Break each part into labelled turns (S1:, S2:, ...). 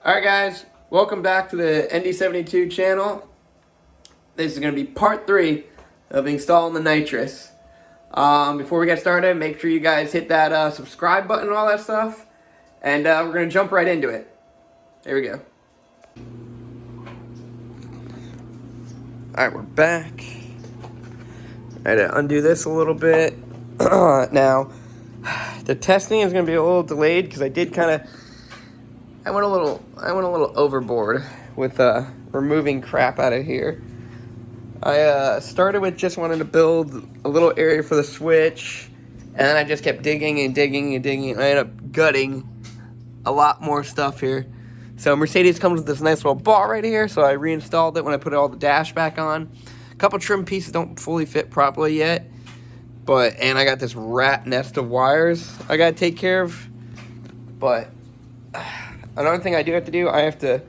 S1: Alright guys, welcome back to the ND72 channel. This is going to be part 3 of installing the Nitrous. Before we get started, make sure you guys hit that subscribe button and all that stuff. And we're going to jump right into it. Here we go. Alright, we're back. I had to undo this a little bit. Now, the testing is going to be a little delayed because I did kind of... I went a little overboard with removing crap out of here. I started with just wanting to build a little area for the switch, and then I just kept digging and digging and digging, and I ended up gutting a lot more stuff here. So Mercedes comes with this nice little bar right here, so I reinstalled it when I put all the dash back on. A couple trim pieces don't fully fit properly yet, and I got this rat nest of wires I gotta take care of, but... Another thing I do have to do, I have to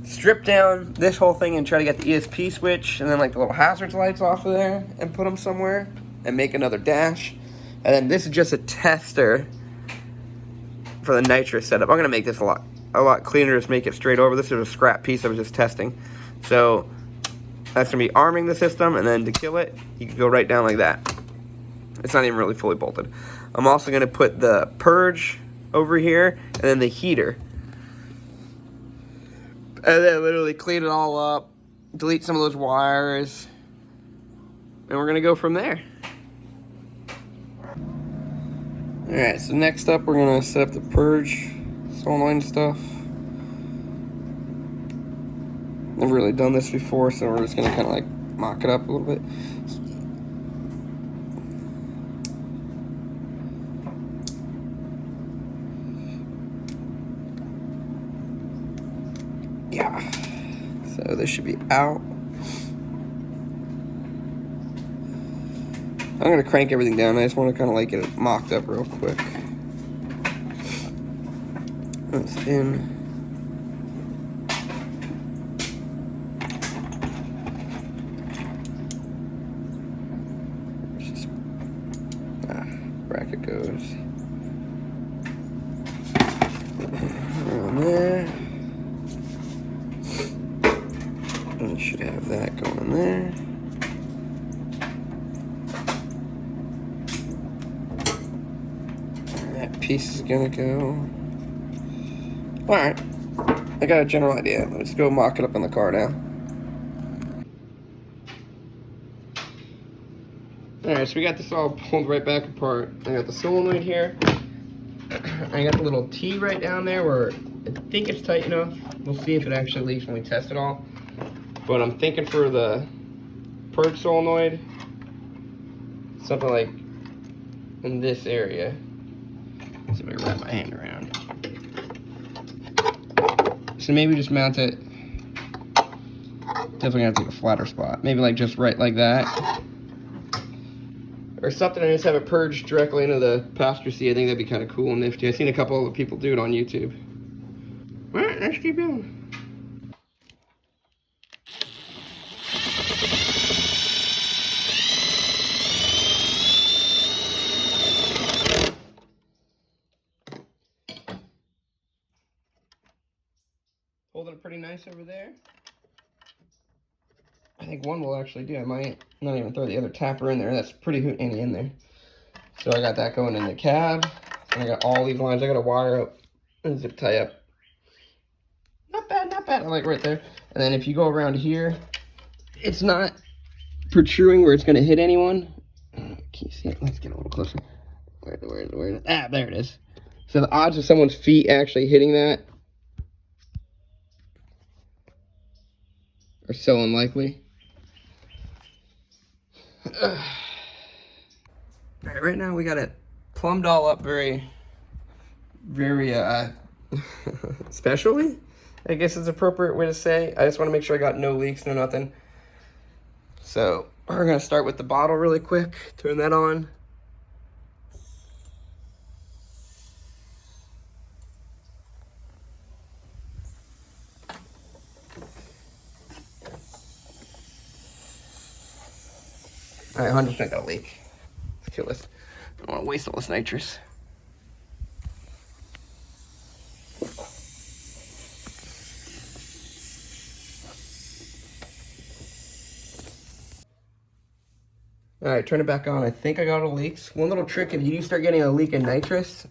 S1: strip down this whole thing and try to get the ESP switch and then like the little hazards lights off of there and put them somewhere and make another dash. And then this is just a tester for the Nitrous setup. I'm gonna make this a lot cleaner, just make it straight over. This is a scrap piece I was just testing. So that's gonna be arming the system, and then to kill it, you can go right down like that. It's not even really fully bolted. I'm also gonna put the Purge over here and then the heater. And then literally clean it all up, delete some of those wires, and we're gonna go from there. Alright, so next up we're gonna set up the Purge solenoid and stuff. Never really done this before, so we're just gonna kind of like mock it up a little bit. Yeah, so this should be out. I'm gonna crank everything down. I just want to kind of like get it mocked up real quick. That's in. Bracket goes around there. And should have that going there. And that piece is gonna go. Alright, I got a general idea. Let's go mock it up in the car now. Alright, so we got this all pulled right back apart. I got the solenoid here. I got the little T right down there where I think it's tight enough. We'll see if it actually leaks when we test it all. But I'm thinking for the Purge solenoid, something like in this area. Let's see if I can wrap my hand around. So maybe just mount it. Definitely have to take a flatter spot. Maybe like just right like that. Or something, I just have it purged directly into the passenger seat. I think that'd be kind of cool and nifty. I've seen a couple of people do it on YouTube. Alright, let's keep going. Holding it pretty nice over there. I think one will actually do. I might not even throw the other tapper in there. That's pretty hootenanny in there. So I got that going in the cab. And I got all these lines. I got a wire up and zip tie up. Not bad, not bad. I like right there. And then if you go around here, it's not protruding where it's going to hit anyone. Can you see it? Let's get a little closer. Where? Ah, there it is. So the odds of someone's feet actually hitting that are so unlikely. Alright, right now we got it plumbed all up very, very, specially. I guess it's an appropriate way to say. I just want to make sure I got no leaks, no nothing. So we're gonna start with the bottle really quick. Turn that on. All right, 100% got a leak. Let's kill this. I don't want to waste all this nitrous. All right, turn it back on. I think I got all leaks. One little trick, if you do start getting a leak in nitrous,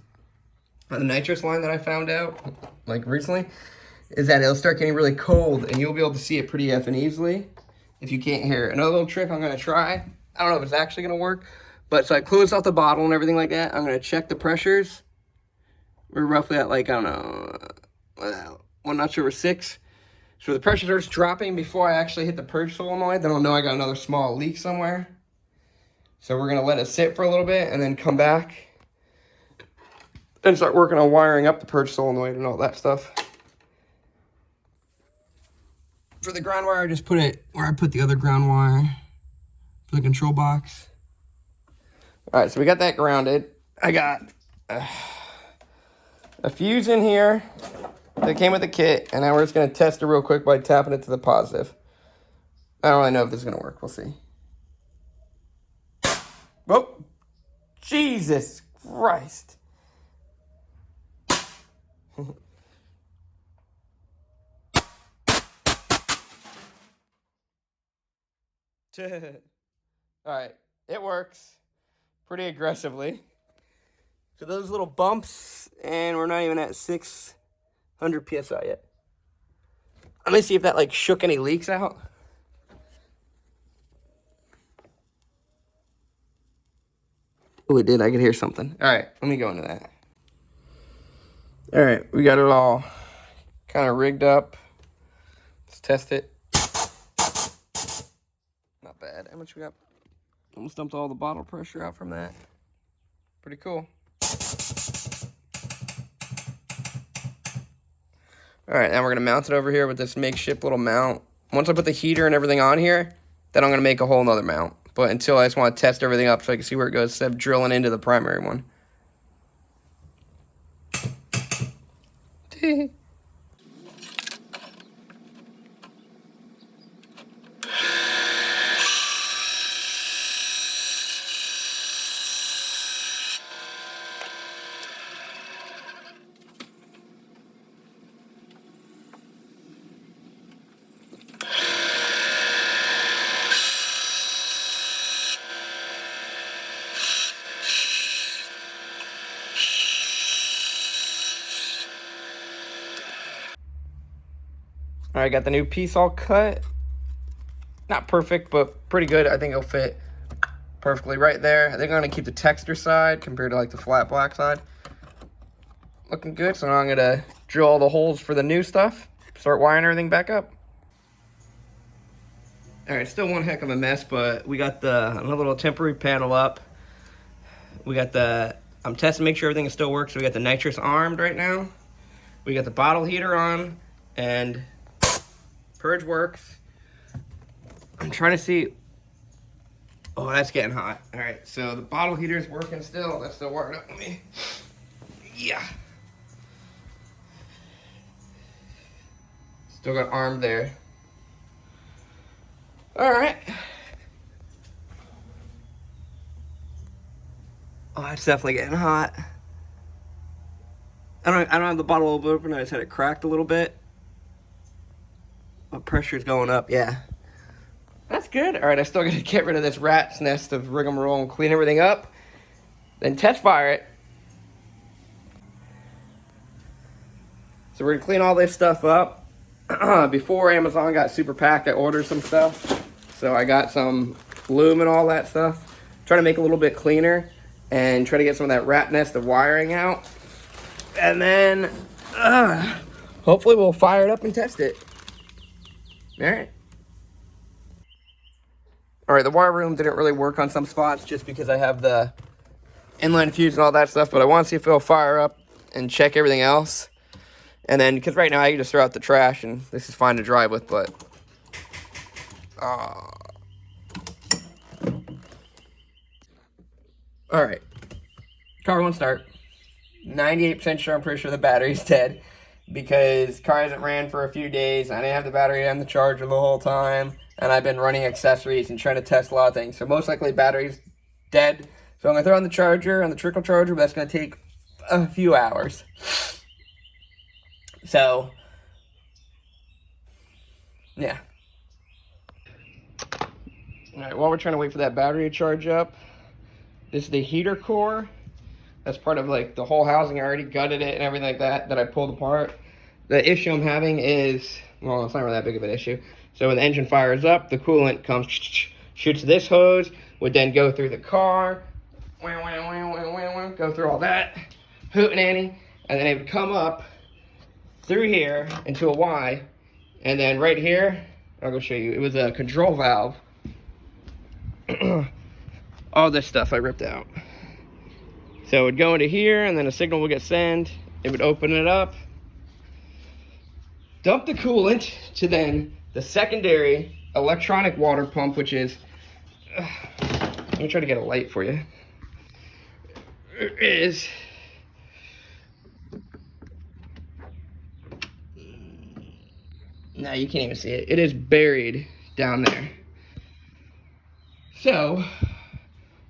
S1: on the nitrous line that I found out, like recently, is that it'll start getting really cold and you'll be able to see it pretty effing easily if you can't hear it. Another little trick I'm gonna try, I don't know if it's actually gonna work, but so I closed off the bottle and everything like that. I'm gonna check the pressures. We're roughly at like, I don't know, one notch over 6. So the pressure starts dropping before I actually hit the purge solenoid, then I'll know I got another small leak somewhere. So we're gonna let it sit for a little bit and then come back and start working on wiring up the purge solenoid and all that stuff. For the ground wire, I just put it where I put the other ground wire for the control box. All right, so we got that grounded. I got a fuse in here that came with the kit, and now we're just gonna test it real quick by tapping it to the positive. I don't really know if this is gonna work, we'll see. Oh, Jesus Christ. All right, it works pretty aggressively. So those little bumps, and we're not even at 600 PSI yet. Let me see if that like shook any leaks out. Oh, it did. I could hear something. All right, let me go into that. All right, we got it all kind of rigged up. Let's test it. Not bad. How much we got? Almost dumped all the bottle pressure out from that. Pretty cool. All right, now we're gonna mount it over here with this makeshift little mount. Once I put the heater and everything on here, then I'm gonna make a whole nother mount. But until I just want to test everything up so I can see where it goes instead of drilling into the primary one. All right, got the new piece all cut. Not perfect, but pretty good. I think it'll fit perfectly right there. I think I'm gonna keep the texture side compared to like the flat black side. Looking good, so now I'm gonna drill all the holes for the new stuff, start wiring everything back up. All right, still one heck of a mess, but we got another little temporary panel up. We got I'm testing to make sure everything still works. So we got the nitrous armed right now. We got the bottle heater on, and purge works. I'm trying to see. Oh, that's getting hot. All right, so the bottle heater is working still. That's still wired up with me. Yeah. Still got armed there. All right. Oh, it's definitely getting hot. I don't have the bottle open. I just had it cracked a little bit. But pressure's going up. Yeah. That's good. All right, I still got to get rid of this rat's nest of rigmarole and clean everything up. Then test fire it. So we're going to clean all this stuff up. Before Amazon got super packed, I ordered some stuff. So I got some loom and all that stuff. Trying to make it a little bit cleaner and try to get some of that rat nest of wiring out. And then hopefully we'll fire it up and test it. All right. All right, the wire room didn't really work on some spots just because I have the inline fuse and all that stuff, but I want to see if it'll fire up and check everything else. And then, because right now I can just throw out the trash, and this is fine to drive with, but... Alright. Car won't start. 98% sure, I'm pretty sure the battery's dead. Because car hasn't ran for a few days. I didn't have the battery on the charger the whole time. And I've been running accessories and trying to test a lot of things. So most likely battery's dead. So I'm going to throw on the charger, on the trickle charger, but that's going to take a few hours. So, yeah. Alright, while we're trying to wait for that battery to charge up, this is the heater core. That's part of like the whole housing. I already gutted it and everything like that I pulled apart. The issue I'm having is, well, it's not really that big of an issue. So when the engine fires up, the coolant comes, shoots this hose, would then go through the car, go through all that, hootenanny, and then it would come up through here into a Y, and then right here, I'll go show you, it was a control valve. All this stuff I ripped out. So it would go into here, and then a signal would get sent. It would open it up, dump the coolant to then the secondary electronic water pump, which is, let me try to get a light for you. It is, no, you can't even see it. It is buried down there. So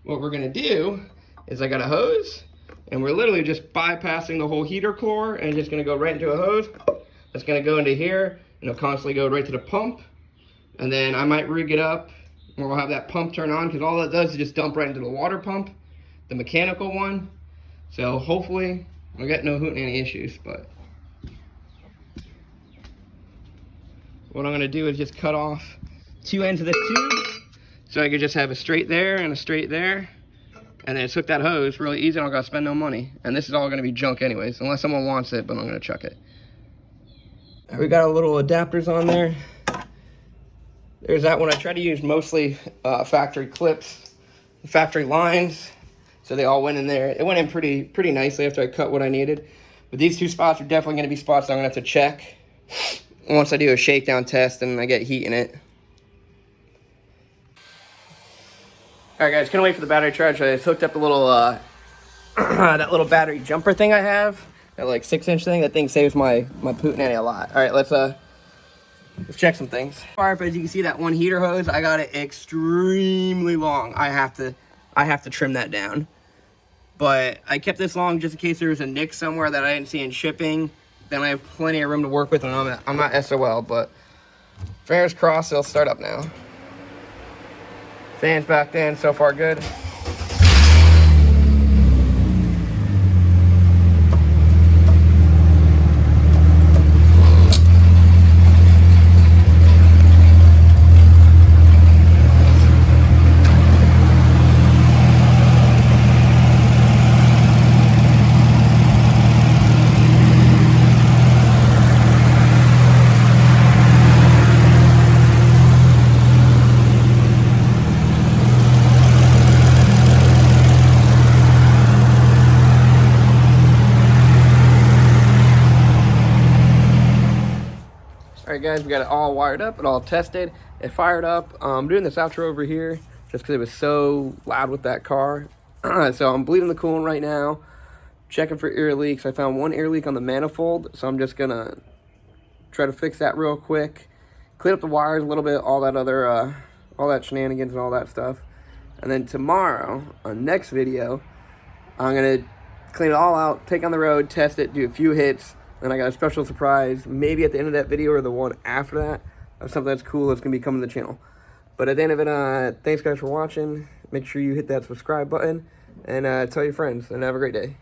S1: what we're gonna do is I got a hose, and we're literally just bypassing the whole heater core and just gonna go right into a hose. That's gonna go into here, and it'll constantly go right to the pump. And then I might rig it up, and we'll have that pump turn on, because all that does is just dump right into the water pump, the mechanical one. So hopefully we'll get no hootenanny issues, but what I'm gonna do is just cut off 2 ends of this tube, so I could just have a straight there and a straight there. And then just hook that hose really easy, and I don't gotta spend no money. And this is all gonna be junk anyways, unless someone wants it, but I'm gonna chuck it. We got a little adapters on there. There's that one. I try to use mostly factory clips, factory lines, so they all went in there. It went in pretty nicely after I cut what I needed. But these 2 spots are definitely gonna be spots that I'm gonna have to check once I do a shakedown test and I get heat in it. Alright guys, couldn't wait for the battery charge. I just hooked up a little, that little battery jumper thing I have. That like 6-inch thing. That thing saves my hootenanny a lot. Alright, let's check some things. As you can see, that one heater hose, I got it extremely long. I have to trim that down. But I kept this long just in case there was a nick somewhere that I didn't see in shipping. Then I have plenty of room to work with, and I'm not SOL, but fingers crossed it'll start up now. Fans back in, so far good. Alright guys, we got it all wired up and all tested. It fired up. I'm doing this outro over here just because it was so loud with that car. So I'm bleeding the coolant right now, checking for ear leaks. I found one ear leak on the manifold, so I'm just gonna try to fix that real quick. Clean up the wires a little bit, all that other, all that shenanigans and all that stuff. And then tomorrow, on next video, I'm gonna clean it all out, take on the road, test it, do a few hits. And I got a special surprise, maybe at the end of that video or the one after that, of something that's cool that's going to be coming to the channel. But at the end of it, thanks guys for watching. Make sure you hit that subscribe button and tell your friends, and have a great day.